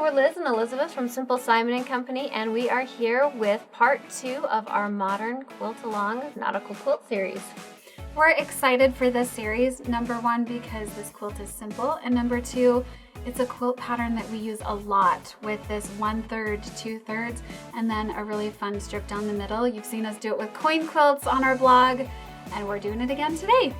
we're Liz and Elizabeth from Simple Simon & Company, and we are here with part 2 of our Modern Quilt Along Nautical Quilt series. We're excited for this series, number 1, because this quilt is simple, and number 2, it's a quilt pattern that we use a lot with this 1/3 to 2/3, and then a really fun strip down the middle. You've seen us do it with coin quilts on our blog, and we're doing it again today.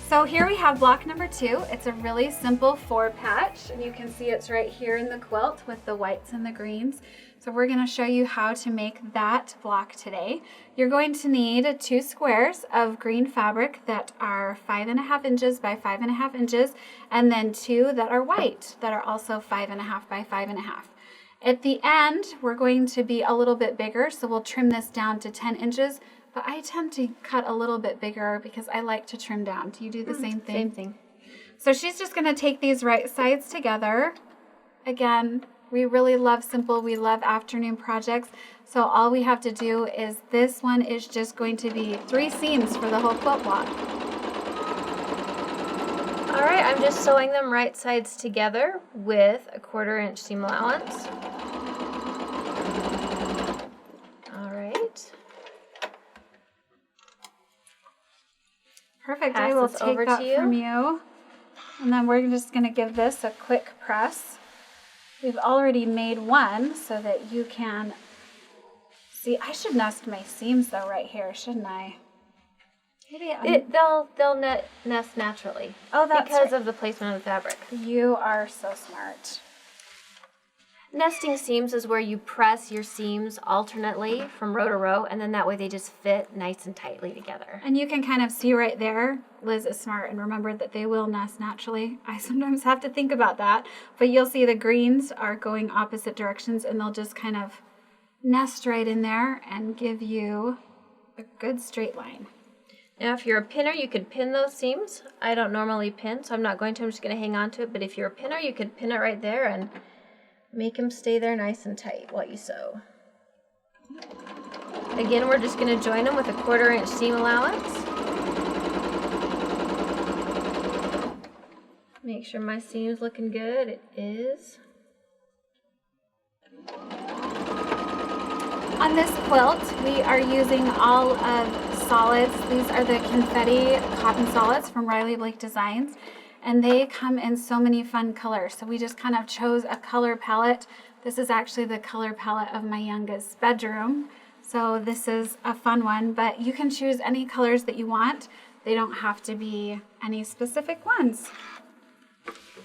So here we have block number 2. It's a really simple 4-patch, and you can see it's right here in the quilt with the whites and the greens. So we're going to show you how to make that block today. You're going to need 2 squares of green fabric that are 5.5 inches by 5.5 inches, and then 2 that are white that are also 5.5 by 5.5. At the end, we're going to be a little bit bigger, so we'll trim this down to 10 inches. But I tend to cut a little bit bigger because I like to trim down. Do you do the same thing? Same thing. So she's just going to take these right sides together. Again, we really love simple. We love afternoon projects. So all we have to do is this one is just going to be 3 seams for the whole quilt block. All right, I'm just sewing them right sides together with a 1/4 inch seam allowance. All right. Perfect. Pass I will this take over that to you. from you. And then we're just going to give this a quick press. We've already made one so that you can see. I should nest my seams though right here, shouldn't I? Maybe They'll nest naturally. Oh, that's because right. of the placement of the fabric. You are so smart. Nesting seams is where you press your seams alternately from row to row, and then that way they just fit nice and tightly together. And you can kind of see right there, Liz is smart and remembered that they will nest naturally. I sometimes have to think about that, but you'll see the greens are going opposite directions and they'll just kind of nest right in there and give you a good straight line. Now, if you're a pinner, you could pin those seams. I don't normally pin, so I'm not going to. I'm just going to hang on to it. But if you're a pinner, you could pin it right there and make them stay there nice and tight while you sew. Again, we're just going to join them with a 1/4 inch seam allowance. Make sure my seam's looking good. It is. On this quilt, we are using all of solids. These are the confetti cotton solids from Riley Blake Designs, and they come in so many fun colors. So we just kind of chose a color palette. This is actually the color palette of my youngest's bedroom. So this is a fun one, but you can choose any colors that you want. They don't have to be any specific ones.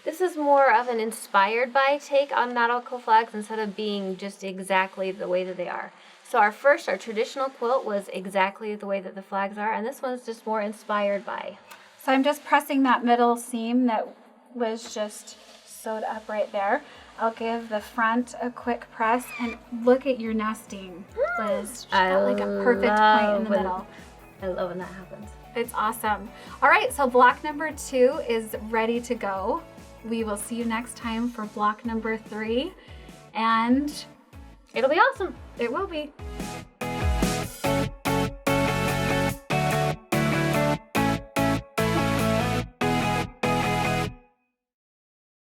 This is more of an inspired by take on nautical flags instead of being just exactly the way that they are. So our traditional quilt was exactly the way that the flags are, and this one's just more inspired by. So I'm just pressing that middle seam that Liz just sewed up right there. I'll give the front a quick press, and look at your nesting, Liz. She's got like a perfect point in the middle. I love when that happens. It's awesome. All right, so block number 2 is ready to go. We will see you next time for block number 3, and It'll be awesome. it will be.